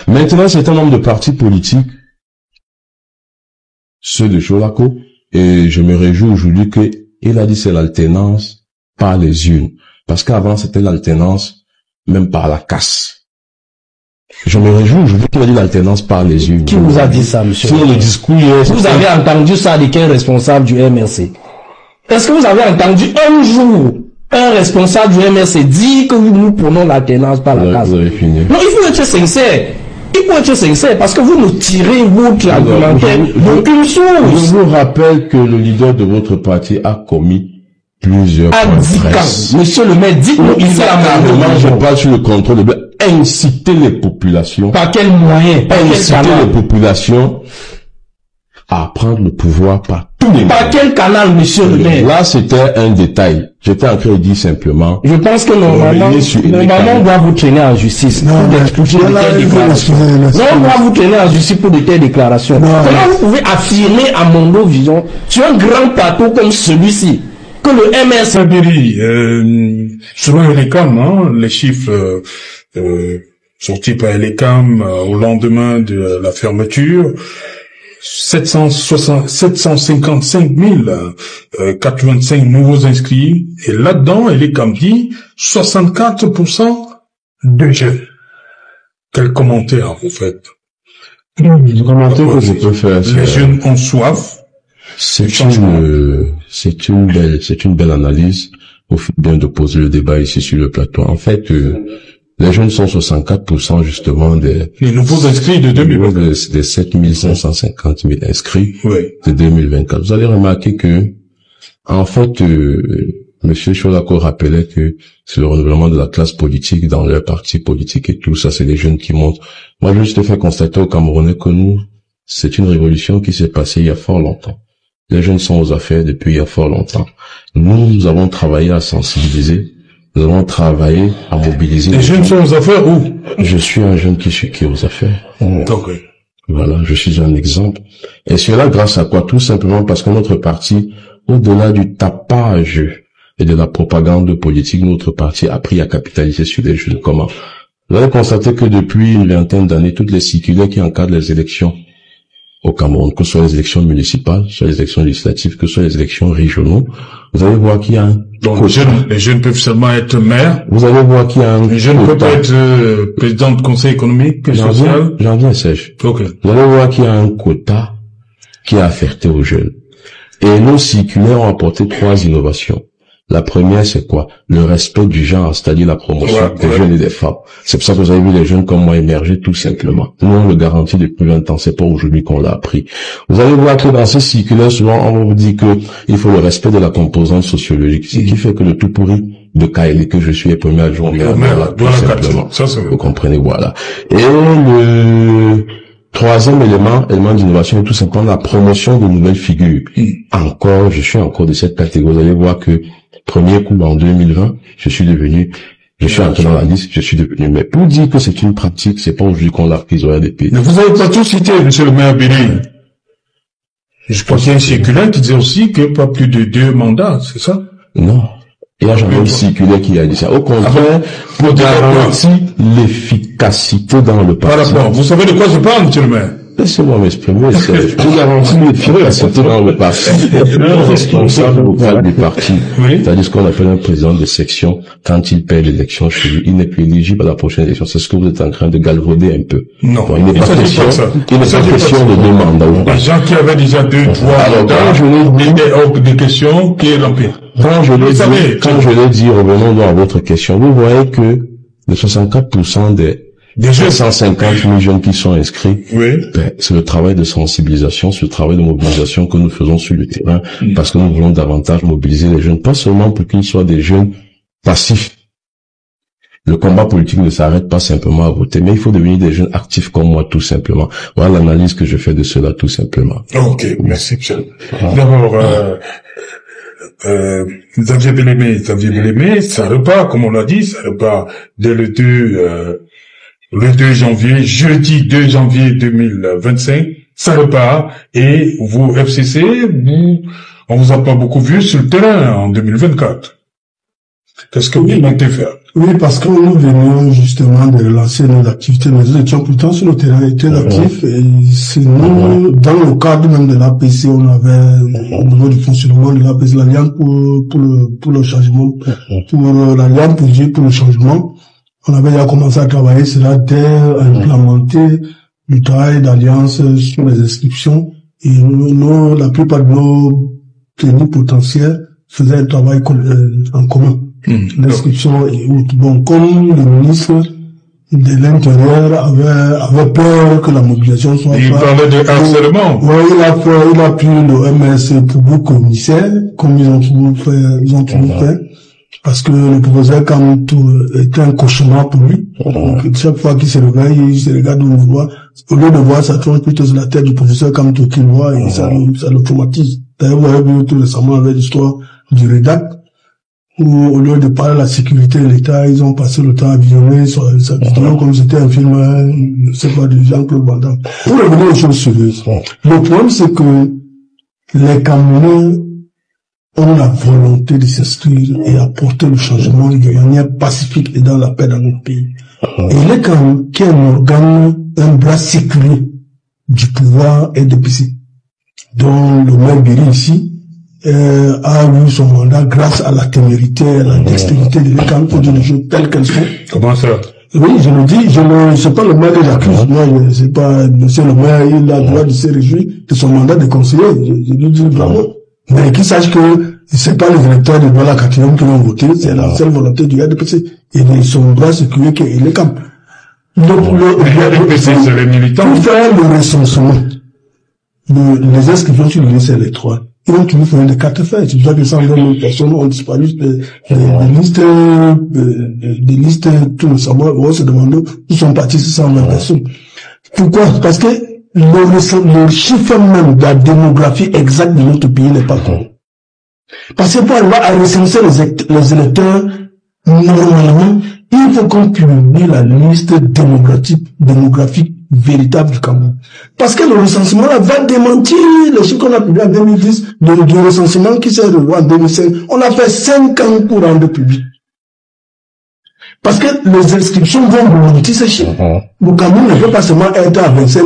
Maintenant, c'est un nombre de partis politiques, ceux de Cholako, et je me réjouis aujourd'hui qu'il a dit c'est l'alternance par les urnes. Parce qu'avant, c'était l'alternance même par la casse. Je me réjouis aujourd'hui qu'il a dit l'alternance par les urnes. Qui vous a dit ça, monsieur? Sur le discours vous avez entendu ça de quel responsable du MRC? Est-ce que vous avez entendu un jour un responsable du MRC dire que nous prenons l'alternance par la casse? Vous avez fini. Non, il faut être sincère. Il faut être sincère parce que vous nous tirez votre argumentaire d'aucune source. Je vous rappelle que le leader de votre parti a commis plusieurs points. Monsieur le maire, dites-nous ici à Parlement, je parle sur le contrôle de inciter les populations. Par quel moyen? Inciter les populations à prendre le pouvoir par tous les moyens. Par quel canal, monsieur le maire? Là, c'était un détail. J'étais en train de dire simplement. Je pense que normalement, on doit vous traîner en justice. Non, on doit vous traîner en justice pour de telles déclarations. Comment vous pouvez affirmer à Mondo Vision, sur un grand plateau comme celui-ci, que le MS... selon l'ECAM, hein, les chiffres sortis par l'ECAM au lendemain de la fermeture, 755 085 nouveaux inscrits, et là-dedans, l'ECAM dit 64% de jeunes. Quel commentaire vous faites? Le commentaire que je peux faire, les jeunes ont soif. C'est une belle analyse. Vous faites bien de poser le débat ici sur le plateau. En fait, les jeunes sont 64% justement des nouveaux inscrits de 2024. Des 7550 000 inscrits de 2024. Vous allez remarquer que, en fait, Monsieur Cholako rappelait que c'est le renouvellement de la classe politique dans leur parti politique et tout ça, c'est les jeunes qui montent. Moi, je veux juste faire constater aux Camerounais que nous, c'est une révolution qui s'est passée il y a fort longtemps. Les jeunes sont aux affaires depuis il y a fort longtemps. Nous avons travaillé à sensibiliser. Nous avons travaillé à mobiliser. Les jeunes sont aux affaires où? Je suis un jeune qui est aux affaires. Okay. Voilà, je suis un exemple. Et cela grâce à quoi? Tout simplement parce que notre parti, au-delà du tapage et de la propagande politique, notre parti a appris à capitaliser sur les jeunes. Comment? Vous allez constater que depuis une vingtaine d'années, toutes les circulaires qui encadrent les élections au Cameroun, que ce soit les élections municipales, que ce soit les élections législatives, que ce soit les élections régionaux, vous allez voir qu'il y a un... Donc les jeunes peuvent seulement être maires. Vous allez voir qu'il y a un... Les jeunes peuvent être président du conseil économique et social. J'en viens, Serge. Okay. Vous allez voir qu'il y a un quota qui est affecté aux jeunes. Et nos circulaires ont apporté 3 innovations. La première, c'est quoi? Le respect du genre, c'est-à-dire la promotion des jeunes et des femmes. C'est pour ça que vous avez vu les jeunes comme moi émerger, tout simplement. Nous, on le garantit depuis 20 ans, c'est pas aujourd'hui qu'on l'a appris. Vous allez voir que dans ces circulaires, souvent, on vous dit que il faut le respect de la composante sociologique, ce qui fait que le tout pourri de Kaili que je suis est premier adjoint au maire, tout simplement. Vous comprenez, voilà. Et le troisième élément d'innovation est tout simplement la promotion de nouvelles figures. Je suis encore de cette catégorie. Vous allez voir que premier coup en 2020, je suis entré dans la liste, je suis devenu maire. Pour dire que c'est une pratique, c'est pas aujourd'hui qu'on l'a prise au RDP. Mais vous avez pas tout cité, monsieur le maire Béni. Je crois qu'il y a un circulaire qui dit aussi que pas plus de 2 mandats, c'est ça? Non. Il y a jamais un circulaire qui a dit ça. Au contraire, pour garantir l'efficacité dans le parti. Vous savez de quoi je parle, monsieur le maire? Laissez-moi m'exprimer, c'est pour garantir l'efficacité dans le parti. Un responsable local du parti, c'est-à-dire ce qu'on appelle un président de section, quand il perd l'élection chez lui, il n'est plus éligible à la prochaine élection. C'est ce que vous êtes en train de galvauder un peu. Non. Bon, il n'est pas question de 2 mandats. Les gens qui avaient déjà 2, 3 mandats, il était hors de question qui est l'empire. Quand je l'ai dit, revenons donc à votre question, vous voyez que les 64% des 150 000 jeunes qui sont inscrits, c'est le travail de sensibilisation, c'est le travail de mobilisation que nous faisons sur le terrain, parce que nous voulons davantage mobiliser les jeunes, pas seulement pour qu'ils soient des jeunes passifs. Le combat politique ne s'arrête pas simplement à voter, mais il faut devenir des jeunes actifs comme moi, tout simplement. Voilà l'analyse que je fais de cela, tout simplement. Ok, merci, monsieur. D'abord, Xavier Bellémé, ça repart, comme on l'a dit, ça repart dès le 2 janvier, jeudi 2 janvier 2025, ça repart, et vous, FCC, on vous a pas beaucoup vu sur le terrain en 2024. Qu'est-ce que vous comptez faire? Oui, parce que nous venions justement de relancer nos activités. Nous étions pourtant sur le terrain très actifs. Et c'est nous, dans le cadre même de l'APC, on avait, au niveau du fonctionnement de l'APC, l'Alliance pour le changement, pour l'Alliance pour le changement, on avait déjà commencé à travailler cela dès implémenter du travail d'alliance sur les inscriptions. Et nous, la plupart de nos techniques potentiels faisaient un travail en commun. L'inscription et autres. Bon, comme le ministre de l'Intérieur avait peur que la mobilisation soit il parlait de harcèlement. Ouais, il a pris le MS pour beau commissaire, comme ils ont toujours fait. Parce que le professeur Kamoutou était un cauchemar pour lui. Donc, chaque fois qu'il se réveille, il se regarde où il voit. Au lieu de voir sa tronche plutôt sur la tête du professeur Kamoutou qu'il voit, et ça le traumatise. D'ailleurs, vous avez vu tout récemment avec l'histoire du rédac, où au lieu de parler de la sécurité de l'État, ils ont passé le temps à visionner sa vidéo comme c'était un film, je sais pas, de Jean-Claude Van Damme. Pour revenir aux choses sérieuses, le problème c'est que les Camerounais ont la volonté de s'inscrire et apporter le changement de manière pacifique et dans la paix dans notre pays. Et il est quand même qui est un organe, un bras séculier du pouvoir et de PC, dont le maire Béry ici a eu son mandat grâce à la témérité, à la dextérité de l'État pour dire les choses telles qu'elles sont. Comment ça? Oui, je le dis, c'est pas le maire que j'accuse, moi, c'est pas, monsieur le maire, il a le droit de se réjouir de son mandat de conseiller, je lui dis bravo. Mais qu'il sache que c'est pas les électeurs de Douala Katiyom qui l'ont voté, c'est la seule volonté du RDPC. Et son bras séculier qui est le camp. Donc, le RDPC, c'est les militants. Pour faire le recensement, les inscriptions sur les listes électorales, ils ont toujours fait des cartes faites. C'est pour ça que 120 000 personnes ont disparu des listes, tout le savoir. On se demande où sont partis ces 120 personnes. Pourquoi? Parce que le chiffre même de la démographie exacte de notre pays n'est pas connu. Parce que pour arriver à recenser les électeurs, normalement, il faut qu'on publie la liste démographique véritable du Cameroun. Parce que le recensement là va démentir les chiffres qu'on a publiés en 2010, du recensement qui s'est revu en 2005. On a fait 5 ans pour rendre public. Parce que les inscriptions vont démentir ces chiffres. Le Cameroun ne peut pas seulement être à 25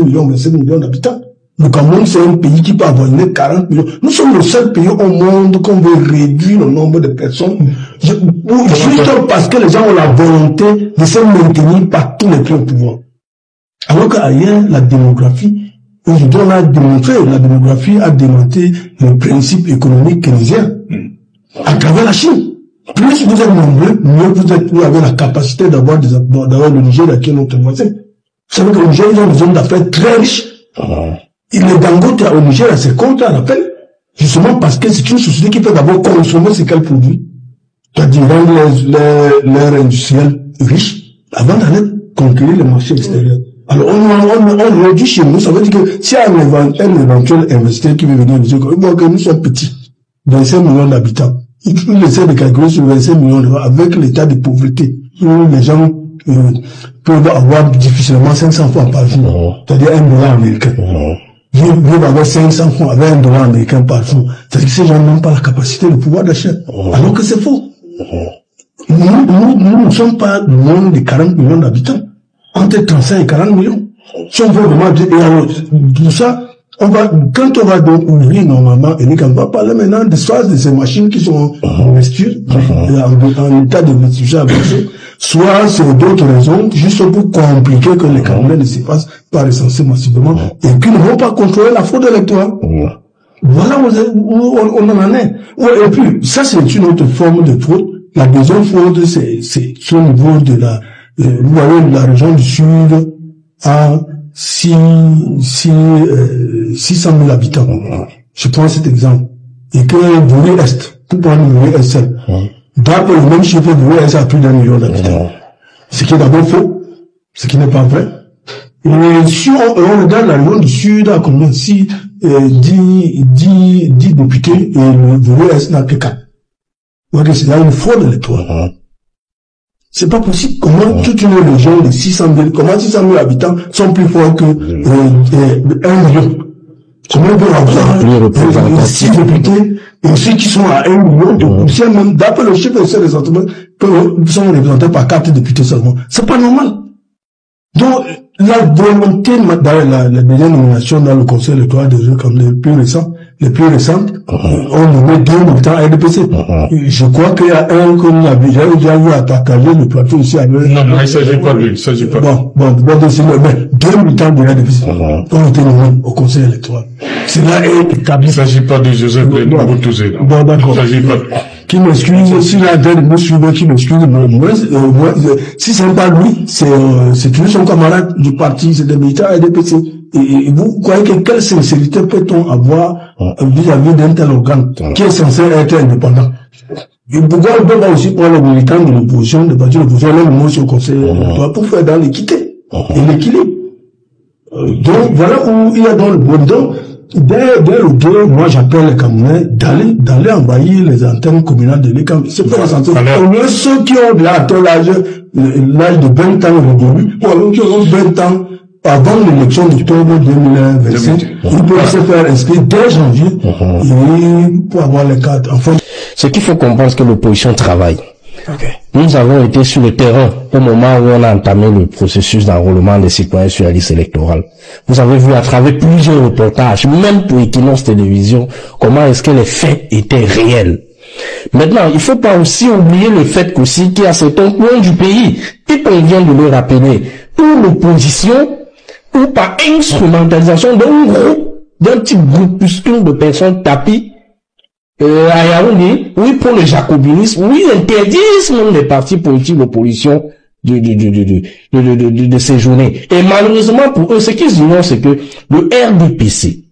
millions d'habitants. Le Cameroun, c'est un pays qui peut avoir 40 millions. Nous sommes le seul pays au monde qu'on veut réduire le nombre de personnes. Juste parce que les gens ont la volonté de se maintenir par tous les pays au pouvoir. Alors qu'ailleurs, la démographie, aujourd'hui on a démontré, la démographie a démonté le principe économique keynésien à travers la Chine. Plus vous êtes nombreux, mieux vous avez la capacité d'avoir le Niger qui est notre voisin. Vous savez que le Niger, ils ont des zones d'affaires très riches. Et les Dangote au Niger, c'est contre à l'appel. Justement parce que c'est une société qui peut d'abord consommer ce qu'elle produit. C'est-à-dire rendre l'air industriel riche avant d'aller conquérir le marché extérieur. Alors, on réduit chez nous, ça veut dire que s'il y a un éventuel investisseur qui veut venir nous dire que nous sommes petits, 25 millions d'habitants, il essaie de calculer sur 25 millions d'euros avec l'état de pauvreté, où les gens peuvent avoir difficilement 500 francs par jour, c'est-à-dire $1 américain. Ils peuvent avoir 500 francs avec $1 américain par jour. C'est-à-dire que ces gens n'ont pas la capacité de pouvoir d'achat. Alors que c'est faux. Nous ne sommes pas loin de 40 millions d'habitants. Entre 35 et 40 millions. Si on veut vraiment dire, et alors, tout ça, quand on va donc ouvrir normalement, et on va parler maintenant de soit de ces machines qui sont en vesture, en état de vesture avancé, soit c'est d'autres raisons, juste pour compliquer que les Camerounais ne se fassent pas recenser massivement, et qu'ils ne vont pas contrôler la fraude électorale. Voilà où on en est. Et puis, ça c'est une autre forme de fraude. La deuxième fraude, c'est au niveau de vous voyez, la région du Sud a 600 000 habitants. Je prends cet exemple. Et que Voué-Est, pour prendre Voué-Est, d'après le même chiffre, Voué-Est a plus d'1 million d'habitants. Ce qui est d'abord faux, ce qui n'est pas vrai. Et si on regarde la région du Sud, a combien? 10 députés, et le Voué-Est n'a que 4. Donc, c'est là une fraude électorale. C'est pas possible. Comment toute une région de 600 000, comment 600 000 habitants sont plus forts que 1 million? Comment on peut avoir 6 députés et aussi qui sont à 1 million de poussières, même d'après le chiffre de ces recensement, sont représentés par 4 députés seulement. C'est pas normal. Donc, la volonté, dans la dernière nomination dans le conseil électoral des jeux comme les plus récentes, on nommait 2 militants à RDPC. Je crois qu'il y a un que nous avons déjà eu à partager le plateau ici avec... Non, il ne s'agit pas de lui, il s'agit pas. Bon, mais 2 militants de RDPC ont été nommés au conseil électoral. Cela est établi. Il ne s'agit pas de Joseph Boutouze. Bon, d'accord. Il ne s'agit pas. Qui m'excuse, si la donne me suivre, qui m'excuse, si c'est pas lui, c'est toujours son camarade du parti, c'est des militants RDPC. Et vous croyez que quelle sincérité peut-on avoir vis-à-vis d'un tel organe qui est censé être indépendant? Et pourquoi on peut pas aussi prendre les militants de l'opposition, des partis de l'opposition, les mots sur le conseil pour faire dans l'équité et l'équilibre. Donc, voilà où il y a dans le bon dos. Dès le 2, moi j'appelle les Camerounais d'aller envahir les antennes communales de l'ECAM. C'est pas la santé. Au moins ceux qui ont atteint l'âge de 20 ans révolu, ou alors qui ont 20 ans avant l'élection d'octobre 2025, ils peuvent se faire inscrire dès janvier et pour avoir les cartes. Enfin, ce qu'il faut comprendre, c'est que l'opposition travaille. Okay. Nous avons été sur le terrain au moment où on a entamé le processus d'enrôlement des citoyens sur la liste électorale. Vous avez vu à travers plusieurs reportages, même pour Equinox Télévision, comment est-ce que les faits étaient réels. Maintenant, il faut pas aussi oublier le fait qu'aussi qu'il y a certains points du pays, et qu'on vient de le rappeler, où l'opposition, ou par instrumentalisation d'un groupe, d'un petit groupuscule de personnes tapis, à Yaoundé, oui, pour le jacobinisme, oui, interdisent même les partis politiques d'opposition de séjourner. Et malheureusement pour eux, ce qu'ils ignorent, c'est que le RDPC,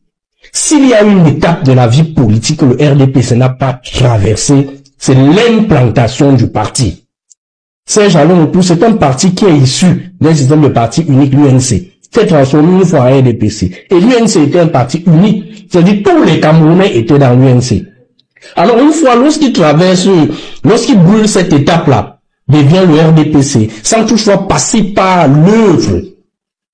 s'il y a une étape de la vie politique que le RDPC n'a pas traversée, c'est l'implantation du parti. Saint-Jean-Long-Autour, c'est un parti qui est issu d'un système de parti unique, l'UNC, fait transformer une fois en RDPC. Et l'UNC était un parti unique, c'est-à-dire tous les Camerounais étaient dans l'UNC. Alors une fois, lorsqu'il brûle cette étape-là, devient le RDPC, sans toutefois passer par l'œuvre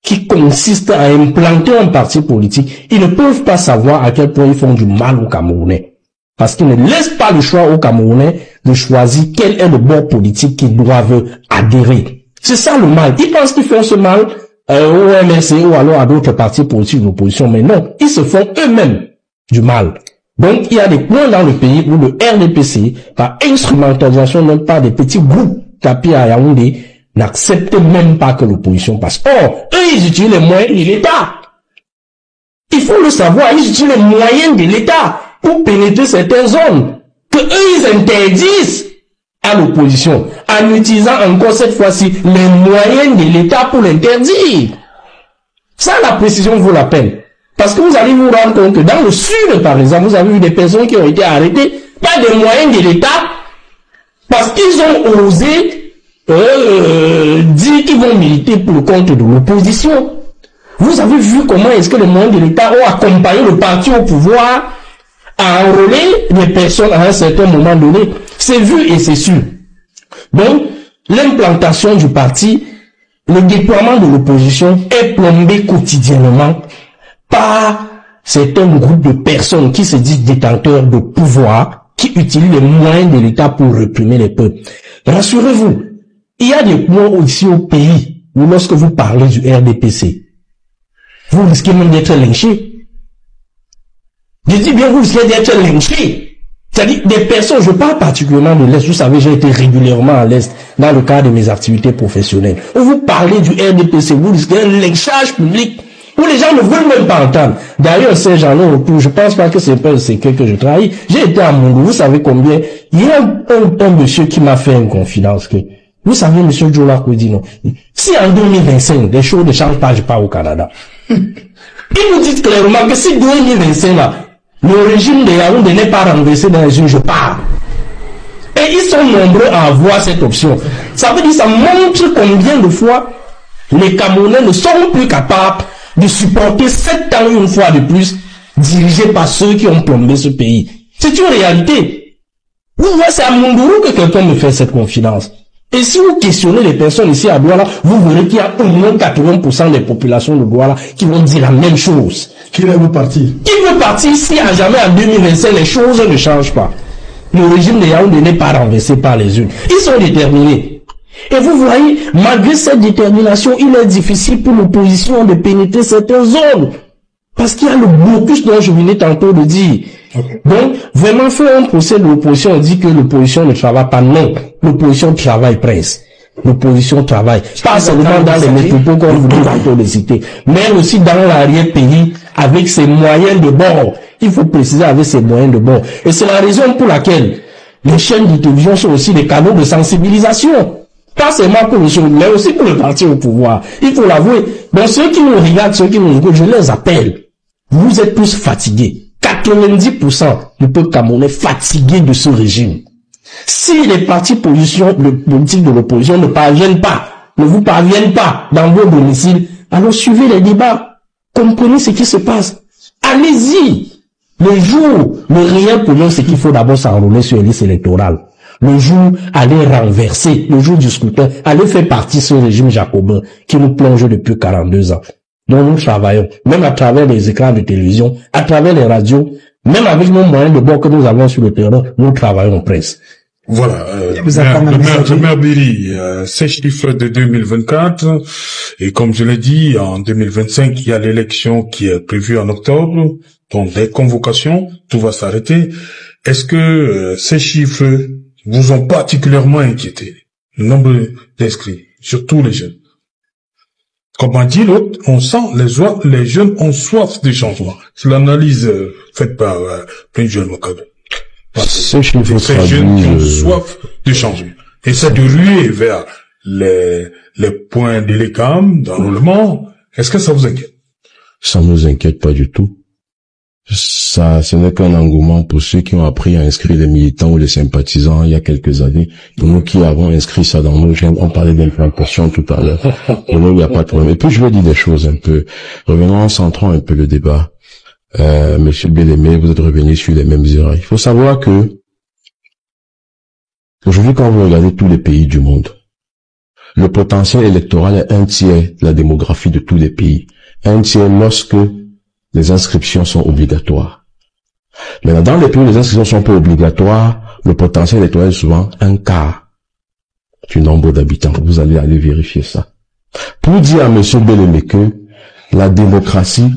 qui consiste à implanter un parti politique, ils ne peuvent pas savoir à quel point ils font du mal aux Camerounais. Parce qu'ils ne laissent pas le choix aux Camerounais de choisir quel est le bord politique qu'ils doivent adhérer. C'est ça le mal. Ils pensent qu'ils font ce mal au MRC ou alors à d'autres partis politiques de l'opposition, mais non, ils se font eux-mêmes du mal. Donc, il y a des points dans le pays où le RDPC, par instrumentalisation, même pas des petits groupes tapis à Yaoundé, n'acceptent même pas que l'opposition passe. Or, eux, ils utilisent les moyens de l'État. Il faut le savoir, ils utilisent les moyens de l'État pour pénétrer certaines zones que eux, ils interdisent à l'opposition, en utilisant encore cette fois-ci les moyens de l'État pour l'interdire. Ça, la précision vaut la peine. Parce que vous allez vous rendre compte que dans le sud, par exemple, vous avez vu des personnes qui ont été arrêtées par des moyens de l'État parce qu'ils ont osé dire qu'ils vont militer pour le compte de l'opposition. Vous avez vu comment est-ce que les moyens de l'État ont accompagné le parti au pouvoir à enrôler des personnes à un certain moment donné. C'est vu et c'est sûr. Donc, l'implantation du parti, le déploiement de l'opposition est plombé quotidiennement par certains groupes de personnes qui se disent détenteurs de pouvoir, qui utilisent les moyens de l'État pour réprimer les peuples. Rassurez-vous, il y a des points aussi au pays où lorsque vous parlez du RDPC, vous risquez même d'être lynché. Je dis bien, vous risquez d'être lynché. C'est-à-dire des personnes, je parle particulièrement de l'Est, vous savez, j'ai été régulièrement à l'Est dans le cadre de mes activités professionnelles. Où vous parlez du RDPC, vous risquez un lynchage public où les gens ne veulent même pas entendre. D'ailleurs, ces gens-là, je pense pas que c'est pas un secret que je trahis. J'ai été à Moundou, vous savez combien, il y a un monsieur qui m'a fait une confidence que, vous savez, monsieur Djola Koudino, si en 2025, les choses ne changent pas, je pars au Canada. Ils nous disent clairement que si 2025 là, le régime de Yaoundé n'est pas renversé dans les yeux, je pars. Et ils sont nombreux à avoir cette option. Ça veut dire, ça montre combien de fois les Camerounais ne sont plus capables de supporter 7 ans une fois de plus, dirigés par ceux qui ont plombé ce pays. C'est une réalité. Vous voyez, c'est à Moundourou que quelqu'un me fait cette confidence. Et si vous questionnez les personnes ici à Douala, vous verrez qu'il y a au moins 80% des populations de Douala qui vont dire la même chose. Qui veut partir? Qui veut partir si à jamais en 2025 les choses ne changent pas? le régime de Yaoundé n'est pas renversé par les urnes. Ils sont déterminés. Et vous voyez, malgré cette détermination, il est difficile pour l'opposition de pénétrer certaines zones. Parce qu'il y a le blocus dont je venais tantôt de dire. Okay. Donc, vraiment, faire un procès de l'opposition, on dit que l'opposition ne travaille pas. Non, l'opposition travaille presque. L'opposition travaille. Pas seulement dans les métropoles, comme vous dites tantôt de citer, mais aussi dans l'arrière-pays, avec ses moyens de bord. Il faut préciser avec ses moyens de bord. Et c'est la raison pour laquelle les chaînes de télévision sont aussi des canaux de sensibilisation. Pas seulement pour le show, mais aussi pour le parti au pouvoir. Il faut l'avouer. Donc ceux qui nous regardent, ceux qui nous écoutent, je les appelle. Vous êtes tous fatigués. 90% du peuple camerounais fatigué de ce régime. Si les partis politiques de l'opposition ne vous parviennent pas dans vos domiciles, alors suivez les débats. Comprenez ce qui se passe. Allez-y. Le jour, le réel problème, c'est qu'il faut d'abord s'enrôler sur les listes électorales. Le jour, aller renverser, le jour du scrutin, aller faire partie de ce régime jacobin qui nous plonge depuis 42 ans. Donc nous travaillons, même à travers les écrans de télévision, à travers les radios, même avec nos moyens de bord que nous avons sur le terrain, nous travaillons presque. Voilà, le maire Biri, ces chiffres de 2024, et comme je l'ai dit, en 2025, il y a l'élection qui est prévue en octobre, donc des convocations, tout va s'arrêter. Est-ce que ces chiffres vous ont particulièrement inquiété? Le nombre d'inscrits, surtout les jeunes. Comme a dit l'autre, on sent les jeunes ont soif de changement. C'est l'analyse faite par plein de jeunes Mokabe. Ces jeunes qui ont soif de changement. Et c'est de ruer vers les points d'Elecam, d'enrôlement. Est-ce que ça vous inquiète? Ça ne nous inquiète pas du tout. Ça, ce n'est qu'un engouement pour ceux qui ont appris à inscrire les militants ou les sympathisants il y a quelques années. Pour nous qui avons inscrit ça dans nos gènes, on parlait d'implantation tout à l'heure. Pour nous, il n'y a pas de problème. Et puis, je vais dire des choses un peu. Revenons, centrons un peu le débat. Monsieur Bélémé, vous êtes revenu sur les mêmes erreurs. Il faut savoir que, aujourd'hui, quand vous regardez tous les pays du monde, le potentiel électoral est 1/3 de la démographie de tous les pays. 1/3 lorsque les inscriptions sont obligatoires. Maintenant, dans les pays où les inscriptions sont pas obligatoires, le potentiel électoral est souvent 1/4 du nombre d'habitants. Vous allez aller vérifier ça. Pour dire à monsieur Bélémé que la démographie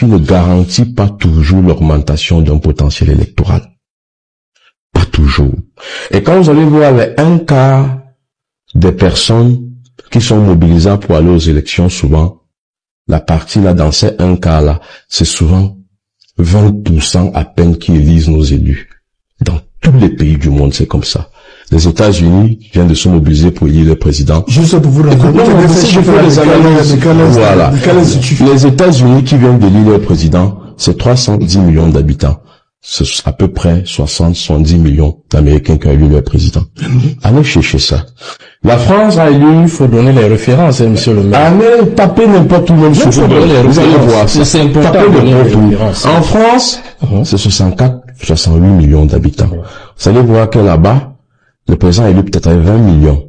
ne garantit pas toujours l'augmentation d'un potentiel électoral. Pas toujours. Et quand vous allez voir les 1/4 des personnes qui sont mobilisables pour aller aux élections, souvent, la partie là, dans ces 1/4 là, c'est souvent 20% à peine qui élisent nos élus. Dans tous les pays du monde, c'est comme ça. Les États-Unis viennent de se mobiliser pour élire le président. Juste pour vous raconter, voilà. Les États-Unis qui viennent d'élire le président, c'est 310 millions d'habitants. C'est à peu près 70 millions d'Américains qui ont élu leur président. Allez chercher ça. La France a élu, il faut donner les références, hein, monsieur le maire. Allez taper n'importe où, même sur Google. Vous allez voir ça. C'est important de donner les références. En France, c'est 68 millions d'habitants. Vous allez voir que là-bas, le président a élu peut-être 20 millions.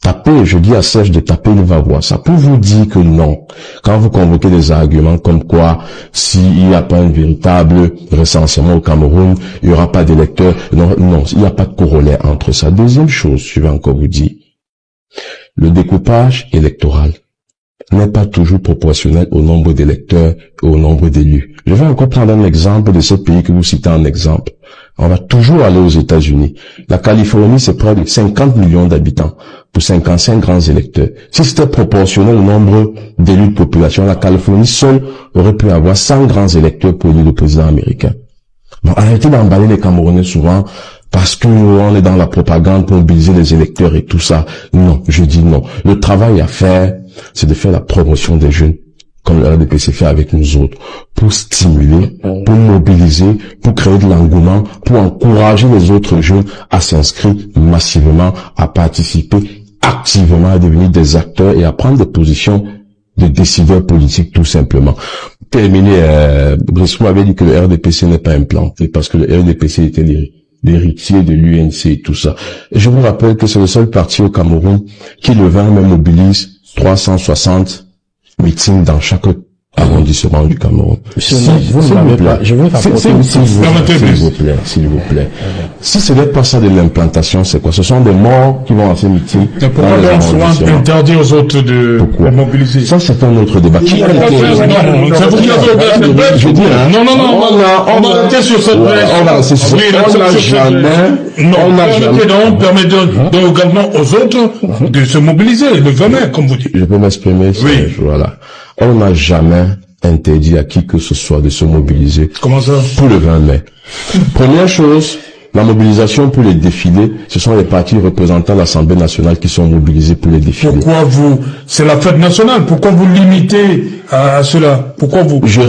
Tapez, je dis à Serge de taper, il va voir ça. Pour vous dire que non, quand vous convoquez des arguments comme quoi, s'il n'y a pas un véritable recensement au Cameroun, il n'y aura pas d'électeurs. Non, il n'y a pas de corollaire entre ça. Deuxième chose, je vais encore vous dire, le découpage électoral n'est pas toujours proportionnel au nombre d'électeurs et au nombre d'élus. Je vais encore prendre un exemple de ce pays que vous citez en exemple. On va toujours aller aux États-Unis. La Californie, c'est près de 50 millions d'habitants pour 55 grands électeurs. Si c'était proportionnel au nombre d'élus de population, la Californie seule aurait pu avoir 100 grands électeurs pour élire le président américain. Bon, arrêtez d'emballer les Camerounais souvent parce que on est dans la propagande pour mobiliser les électeurs et tout ça. Non, je dis non. Le travail à faire, c'est de faire la promotion des jeunes, comme le RDPC fait avec nous autres, pour stimuler, pour mobiliser, pour créer de l'engouement, pour encourager les autres jeunes à s'inscrire massivement, à participer activement, à devenir des acteurs et à prendre des positions de décideurs politiques tout simplement. Terminé, Bresson avait dit que le RDPC n'est pas implanté parce que le RDPC était l'héritier de l'UNC et tout ça. Et je vous rappelle que c'est le seul parti au Cameroun qui le 20 mai mobilise 360 meetings dans chaque arrondissement du Cameroun. Je veux pas s'il vous plaît. Si ce n'est pas ça de l'implantation, c'est quoi? Ce sont des morts qui vont à ces meetings. Pourquoi donc souvent interdire aux autres de mobiliser? Ça, c'est un autre débat. Je veux dire, non, on va arrêter sur cette place. On va rester sur permettez également aux autres de se mobiliser le 20 mai, comme vous dites. Je peux m'exprimer? Oui. Voilà. On n'a jamais interdit à qui que ce soit de se mobiliser. Comment ça? Pour le 20 mai. Première chose, la mobilisation pour les défilés, ce sont les partis représentants l'Assemblée nationale qui sont mobilisés pour les défilés. Pourquoi c'est la fête nationale, pourquoi vous limitez à cela? Pourquoi les gens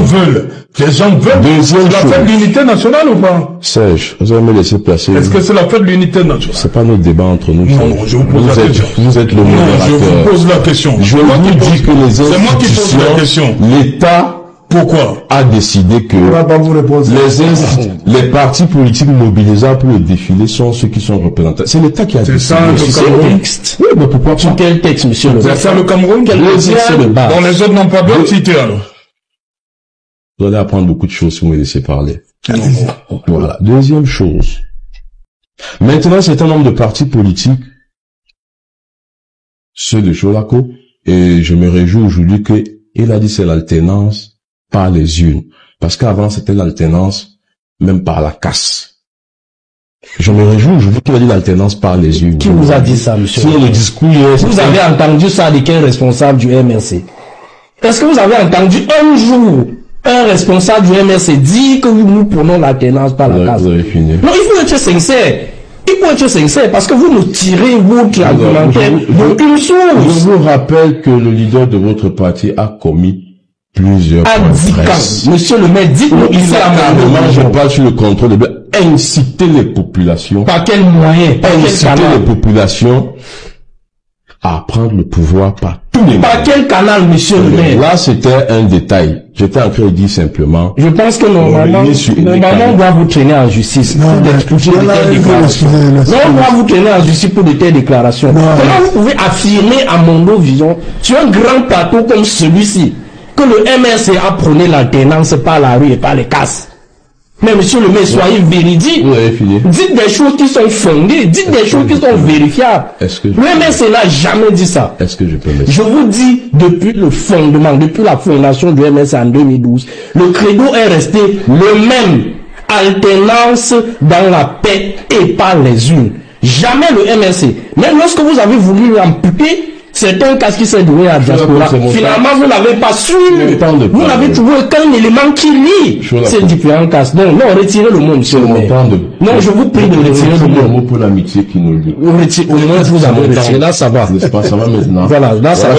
veulent. C'est la fête de l'unité nationale ou pas? Serge, vous allez me laisser placer. Est-ce que c'est la fête de l'unité nationale? C'est pas notre débat entre nous. Non, je vous pose la question. Vous êtes le modérateur. Je vous pose la question. Je vous dis que les c'est moi qui pose la question. L'État pourquoi a décidé que les partis politiques mobilisables pour le défilé sont ceux qui sont représentés. C'est l'État qui a décidé. C'est ça le texte. Oui, mais pourquoi sur quel texte, monsieur le maire? C'est ça le Cameroun? Quel texte c'est le bas? Bon, les autres n'ont pas bien cité alors. Vous allez apprendre beaucoup de choses si vous me laissez parler. Voilà. Deuxième chose. Maintenant, c'est un nombre de partis politiques, ceux de Jolako, et je me réjouis aujourd'hui que il a dit c'est l'alternance par les urnes. Parce qu'avant, c'était l'alternance même par la casse. Je me réjouis aujourd'hui qu'il a dit l'alternance par les urnes. Qui vous a dit ça, monsieur? Sur le discours vous avez entendu ça de quel responsable du MRC? Est-ce que vous avez entendu un jour un responsable du MRC dire que nous prenons l'alternance par la casse? Vous avez fini. Non, il faut être sincère. Il faut être sincère parce que vous nous tirez votre argumentaire d'aucune source. Je vous rappelle que le leader de votre parti a commis plusieurs presse. Monsieur le maire, dites-nous ici je parle sur le contrôle de inciter les populations. Par quel moyen? Inciter les populations à prendre le pouvoir par tous les moyens. Par quel canal, monsieur le maire? Là, c'était un détail. J'étais en train de dire simplement. Je pense que normalement, on doit vous traîner en justice. Non, on doit vous traîner en justice pour de telles déclarations. Comment vous pouvez affirmer à Mondo Vision, sur un grand plateau comme celui-ci, que le MRC a prôné l'alternance par la rue et par les casses? Mais monsieur le maire, soyez véridique. Dites des choses qui sont fondées, dites des choses qui sont vérifiables. Le MRC n'a jamais dit ça. Est-ce que je peux me... Je vous dis, depuis le fondement, depuis la fondation du MRC en 2012, le credo est resté le même. Alternance dans la paix et par les urnes. Jamais le MRC. Même lorsque vous avez voulu amputer, c'est un cas qui s'est donné à diaspora. Finalement, vous n'avez pas su. Vous n'avez trouvé qu'un élément qui lie ces différents cas. Non, retirez le mot, monsieur le maire. Non, je vous prie de retirer le mot. Pour l'amitié qui nous lie. Au moins, vous avez retiré. Là, ça va. Ça va maintenant. Voilà, là, ça va.